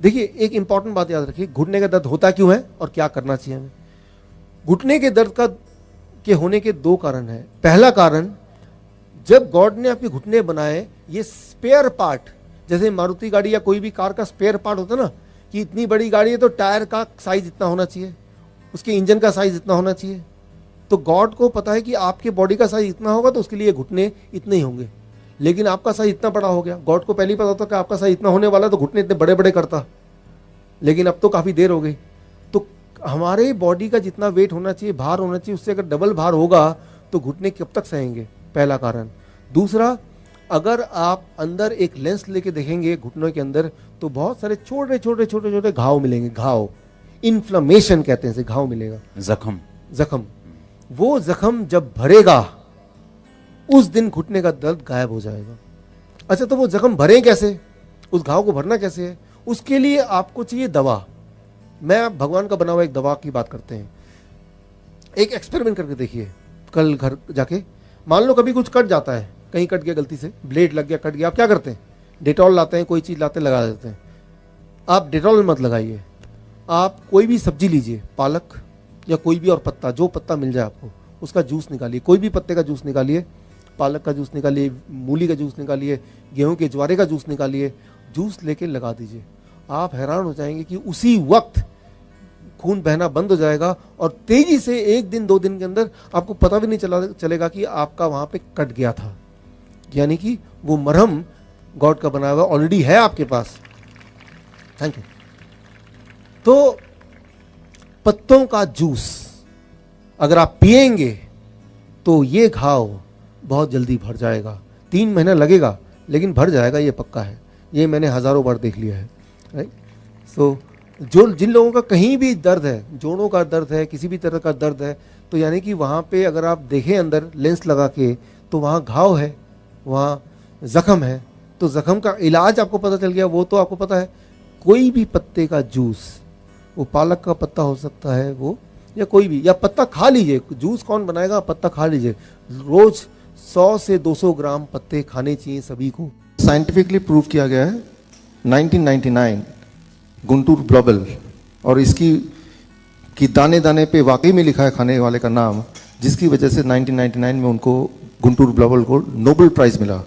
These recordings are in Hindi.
देखिए एक इंपॉर्टेंट बात याद रखिए, घुटने का दर्द होता क्यों है और क्या करना चाहिए हमें। घुटने के दर्द के होने के दो कारण हैं। पहला कारण, जब गॉड ने आपके घुटने बनाए, ये स्पेयर पार्ट, जैसे मारुति गाड़ी या कोई भी कार का स्पेयर पार्ट होता है ना, कि इतनी बड़ी गाड़ी है तो टायर का साइज इतना होना चाहिए, उसके इंजन का साइज इतना होना चाहिए। तो गॉड को पता है कि आपके बॉडी का साइज इतना होगा तो उसके लिए घुटने इतने ही होंगे, लेकिन आपका साइज इतना बड़ा हो गया। गॉड को पहले ही पता होता कि आपका साइज इतना होने वाला, तो घुटने इतने बड़े बड़े करता, लेकिन अब तो काफ़ी देर हो गई। तो हमारे बॉडी का जितना वेट होना चाहिए, भार होना चाहिए, उससे अगर डबल भार होगा तो घुटने कब तक सहेंगे, पहला कारण। दूसरा, अगर आप अंदर एक लेंस लेके देखेंगे घुटनों के अंदर, तो बहुत सारे छोटे छोटे छोटे छोटे घाव मिलेंगे। घाव, इन्फ्लेमेशन कहते हैं इसे, घाव मिलेगा, जख्म। वो जख्म जब भरेगा उस दिन घुटने का दर्द गायब हो जाएगा। अच्छा, तो वो जख्म भरे कैसे, उस घाव को भरना कैसे है? उसके लिए आपको चाहिए दवा। मैं भगवान का बना हुआ एक दवा की बात करते हैं। एक एक्सपेरिमेंट करके देखिए कल घर जाके। मान लो कभी कुछ कट जाता है, कहीं कट गया गलती से, ब्लेड लग गया, कट गया, आप क्या करते हैं? डेटॉल लाते हैं, कोई चीज़ लाते हैं, लगा देते हैं। आप डेटॉल मत लगाइए, आप कोई भी सब्जी लीजिए, पालक या कोई भी और पत्ता, जो पत्ता मिल जाए आपको, उसका जूस निकालिए। कोई भी पत्ते का जूस निकालिए, पालक का जूस निकालिए, मूली का जूस निकालिए, गेहूं के ज्वारे का जूस निकालिए, जूस लेके लगा दीजिए। आप हैरान हो जाएंगे कि उसी वक्त खून बहना बंद हो जाएगा और तेजी से 1 दिन 2 दिन के अंदर आपको पता भी नहीं चलेगा कि आपका वहां पे कट गया था। यानी कि वो मरहम गॉड का बनाया हुआ ऑलरेडी है आपके पास। Thank you. तो पत्तों का जूस अगर आप पिएंगे तो ये घाव बहुत जल्दी भर जाएगा। 3 महीना लगेगा लेकिन भर जाएगा, ये पक्का है। ये मैंने हजारों बार देख लिया है, राइट। सो जिन लोगों का कहीं भी दर्द है, जोड़ों का दर्द है, किसी भी तरह का दर्द है, तो यानी कि वहाँ पे अगर आप देखें अंदर लेंस लगा के, तो वहाँ घाव है, वहाँ जख्म है। तो जख्म का इलाज आपको पता चल गया, वो तो आपको पता है। कोई भी पत्ते का जूस, वो पालक का पत्ता हो सकता है वो, या कोई भी, या पत्ता खा लीजिए। जूस कौन बनाएगा, पत्ता खा लीजिए। रोज 100 से 200 ग्राम पत्ते खाने चाहिए सभी को। साइंटिफिकली प्रूव किया गया है 1999, गुंटूर ब्लॉबल, और इसकी कि दाने दाने पे वाकई में लिखा है खाने वाले का नाम, जिसकी वजह से 1999 में उनको गुंटूर ब्लॉबल को नोबेल प्राइज मिला।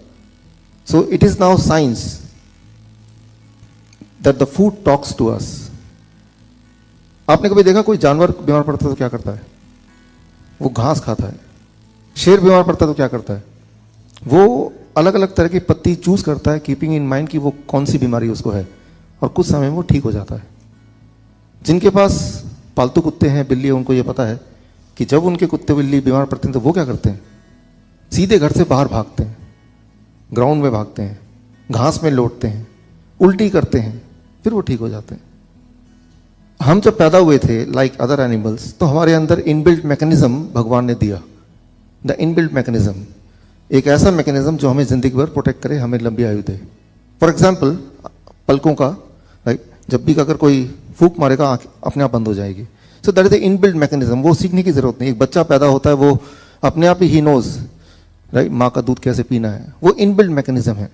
So it is now science that the food talks to us. आपने कभी देखा कोई जानवर बीमार पड़ता है तो क्या करता है? वो घास खाता है। शेर बीमार पड़ता है तो क्या करता है? वो अलग अलग तरह की पत्ती चूज करता है, कीपिंग इन माइंड कि वो कौन सी बीमारी उसको है, और कुछ समय में वो ठीक हो जाता है। जिनके पास पालतू कुत्ते हैं, बिल्ली है, उनको ये पता है कि जब उनके कुत्ते बिल्ली बीमार पड़ते हैं तो वो क्या करते हैं? सीधे घर से बाहर भागते हैं, ग्राउंड में भागते हैं, घास में लौटते हैं, उल्टी करते हैं, फिर वो ठीक हो जाते हैं। हम जब पैदा हुए थे लाइक अदर एनिमल्स, तो हमारे अंदर इनबिल्ट मैकेनिज्म भगवान ने दिया। द इनबिल्ट मैकेनिज्म, एक ऐसा मैकेनिज्म जो हमें जिंदगी भर प्रोटेक्ट करे, हमें लंबी आयु दे। फॉर एग्जाम्पल, पलकों का, राइट, जब भी अगर कोई फूंक मारेगा आंख अपने आप बंद हो जाएगी। So that is the inbuilt mechanism. वो सीखने की जरूरत नहीं। एक बच्चा पैदा होता है, वो अपने आप ही नोज, राइट, माँ का दूध कैसे पीना है, वो इनबिल्ट मैकेनिज्म है।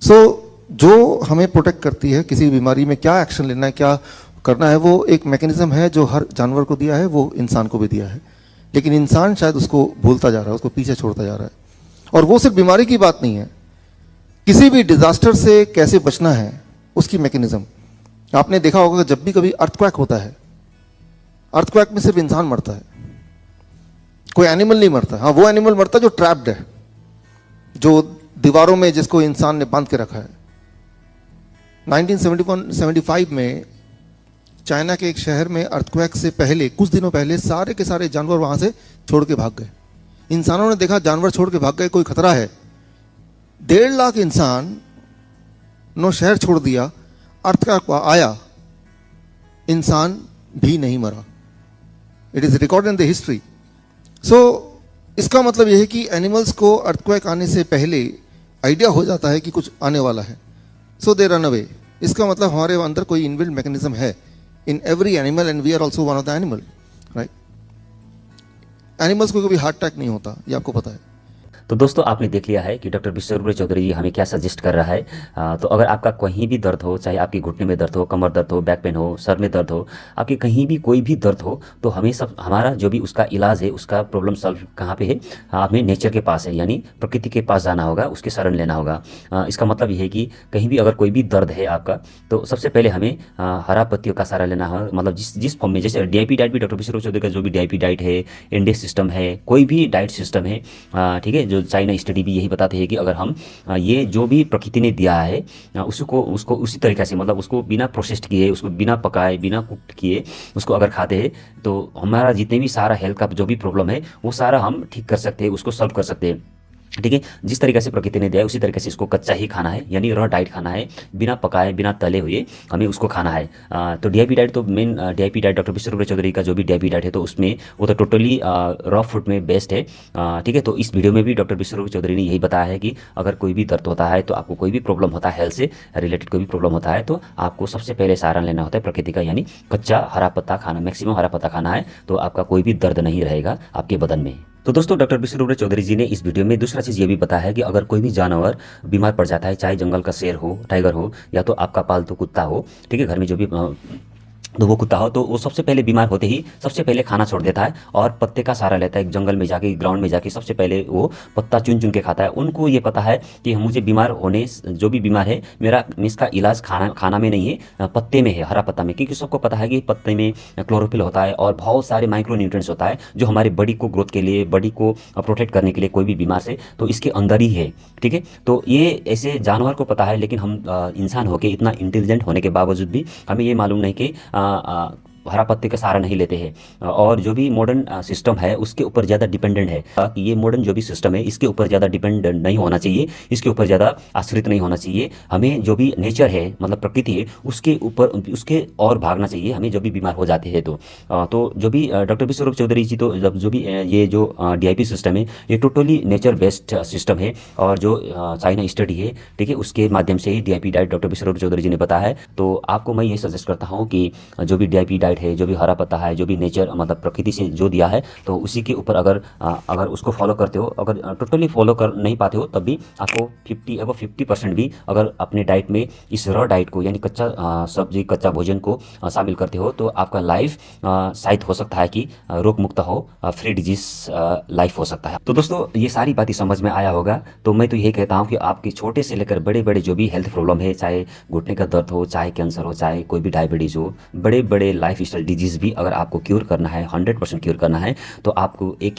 सो जो हमें प्रोटेक्ट करती है, किसी बीमारी में क्या एक्शन लेना है, क्या करना है, वो एक मैकेनिज्म है जो हर जानवर को दिया है, वो इंसान को भी दिया है। लेकिन इंसान शायद उसको भूलता जा रहा है, उसको पीछे छोड़ता जा रहा है। और वो सिर्फ बीमारी की बात नहीं है, किसी भी डिजास्टर से कैसे बचना है उसकी मैकेनिज्म। आपने देखा होगा कि जब भी कभी अर्थक्वेक होता है, अर्थक्वेक में सिर्फ इंसान मरता है, कोई एनिमल नहीं मरता। हाँ, वो एनिमल मरता है जो ट्रैप्ड है, जो दीवारों में जिसको इंसान ने बांध के रखा है। 1975 में चाइना के एक शहर में अर्थक्वेक से पहले, कुछ दिनों पहले, सारे के सारे जानवर वहां से छोड़ के भाग गए। इंसानों ने देखा जानवर छोड़ के भाग गए, कोई खतरा है। 1.5 लाख इंसान नो शहर छोड़ दिया, अर्थक्वेक आया, इंसान भी नहीं मरा। It is recorded in the history. So इसका मतलब यह है कि एनिमल्स को अर्थक्वेक आने से पहले आइडिया हो जाता है कि कुछ आने वाला है, सो दे रन अवे। इसका मतलब हमारे अंदर कोई इनबिल्ट मैकेनिज्म है in every animal, and we are also one of the animal, right. Animals को कभी हार्ट अटैक नहीं होता, ये आपको पता है। तो दोस्तों आपने देख लिया है कि डॉक्टर विश्वरूप चौधरी जी हमें क्या सजेस्ट कर रहा है। तो अगर आपका कहीं भी दर्द हो, चाहे आपके घुटने में दर्द हो, कमर दर्द हो, बैक पेन हो, सर में दर्द हो, आपके कहीं भी कोई भी दर्द हो, तो हमें सब हमारा जो भी उसका इलाज है, उसका प्रॉब्लम सॉल्व कहाँ पे है, हमें नेचर के पास है, यानी प्रकृति के पास जाना होगा, उसके शरण लेना होगा। इसका मतलब ये है कि कहीं भी अगर कोई भी दर्द है आपका, तो सबसे पहले हमें हरा पत्तियों का सहारा लेना है। मतलब जिस जिस फॉर्म में, जैसे डीआईपी डाइट भी डॉक्टर विश्वरूप चौधरी का जो भी डीआईपी डाइट है, इंडेक्स सिस्टम है, कोई भी डाइट सिस्टम है, ठीक है, जो चाइना स्टडी भी यही बताते हैं कि अगर हम ये जो भी प्रकृति ने दिया है उसको उसी तरीके से, मतलब उसको बिना प्रोसेस्ड किए, उसको बिना पकाए, बिना कुक किए उसको अगर खाते हैं, तो हमारा जितने भी सारा हेल्थ का जो भी प्रॉब्लम है वो सारा हम ठीक कर सकते हैं, उसको सॉल्व कर सकते हैं। ठीक है, जिस तरीके से प्रकृति ने दिया है उसी तरीके से इसको कच्चा ही खाना है, यानी रॉ डाइट खाना है, बिना पकाए, बिना तले हुए हमें उसको खाना है। तो डीआईपी डाइट, तो मेन डीआईपी डाइट डॉक्टर विश्वरूप चौधरी का जो भी डीआईपी डाइट है, तो उसमें वो तो टोटली रॉ फूड में बेस्ड है। ठीक है, तो इस वीडियो में भी डॉक्टर विश्वरूप चौधरी ने यही बताया है कि अगर कोई भी दर्द होता है, तो आपको कोई भी प्रॉब्लम होता है, हेल्थ से रिलेटेड कोई भी प्रॉब्लम होता है, तो आपको सबसे पहले सहारा लेना होता है प्रकृति का, यानी कच्चा हरा पत्ता खाना, मैक्सिमम हरा पत्ता खाना है, तो आपका कोई भी दर्द नहीं रहेगा आपके बदन में। तो दोस्तों डॉक्टर विश्वरूप चौधरी जी ने इस वीडियो में दूसरा चीज़ ये भी बताया है कि अगर कोई भी जानवर बीमार पड़ जाता है, चाहे जंगल का शेर हो, टाइगर हो, या तो आपका पालतू कुत्ता हो, ठीक है, घर में जो भी तो वो कुत्ता हो, तो वो सबसे पहले बीमार होते ही सबसे पहले खाना छोड़ देता है और पत्ते का सहारा लेता है। जंगल में जाके, ग्राउंड में जाके सबसे पहले वो पत्ता चुन चुन के खाता है। उनको ये पता है कि मुझे बीमार होने, जो भी बीमार है, मेरा इसका इलाज खाना में नहीं है, पत्ते में है, हरा पत्ता में, क्योंकि सबको पता है कि पत्ते में क्लोरोफिल होता है और बहुत सारे माइक्रो न्यूट्रिएंट्स होता है जो हमारी बॉडी को ग्रोथ के लिए, बॉडी को प्रोटेक्ट करने के लिए, कोई भी बीमार से, तो इसके अंदर ही है। ठीक है, तो ये ऐसे जानवर को पता है, लेकिन हम इंसान होके, इतना इंटेलिजेंट होने के बावजूद भी हमें ये मालूम नहीं कि हरा पत्ते का सहारा नहीं लेते हैं, और जो भी मॉडर्न सिस्टम है उसके ऊपर ज़्यादा डिपेंडेंट है। कि ये मॉडर्न जो भी सिस्टम है इसके ऊपर ज़्यादा डिपेंडेंट नहीं होना चाहिए, इसके ऊपर ज़्यादा आश्रित नहीं होना चाहिए। हमें जो भी नेचर है, मतलब प्रकृति है, उसके ऊपर, उसके और भागना चाहिए हमें, जो भी बीमार हो जाते हैं। तो जो भी डॉक्टर विश्वरूप चौधरी जी, तो जो भी ये जो डीआईपी सिस्टम है, ये टोटली नेचर बेस्ड सिस्टम है, और जो चाइना स्टडी है, ठीक है, उसके माध्यम से ही डीआईपी डाइट डॉक्टर विश्वरूप चौधरी जी ने बताया है। तो आपको मैं ये सजेस्ट करता हूँ कि जो भी डीआईपी डाइट है, जो भी हरा पत्ता है, जो भी नेचर, मतलब प्रकृति से जो दिया है, तो उसी के ऊपर अगर उसको फॉलो करते हो, अगर टोटली फॉलो कर नहीं पाते हो, तब भी आपको 50% भी अगर अपने डाइट में इस रॉ डाइट को, यानी कच्चा सब्जी, कच्चा भोजन को शामिल करते हो, तो आपका लाइफ शायद हो सकता है कि रोग मुक्त हो, फ्री डिजीज लाइफ हो सकता है। तो दोस्तों ये सारी बातें समझ में आया होगा। तो मैं तो यही कहता हूँ कि आपके छोटे से लेकर बड़े बड़े जो भी हेल्थ प्रॉब्लम है, चाहे घुटने का दर्द हो, चाहे कैंसर हो, चाहे कोई भी डायबिटीज़ हो, बड़े बड़े लाइफ स्टाइल डिजीज़ भी अगर आपको क्योर करना है, 100% क्योर करना है, तो आपको एक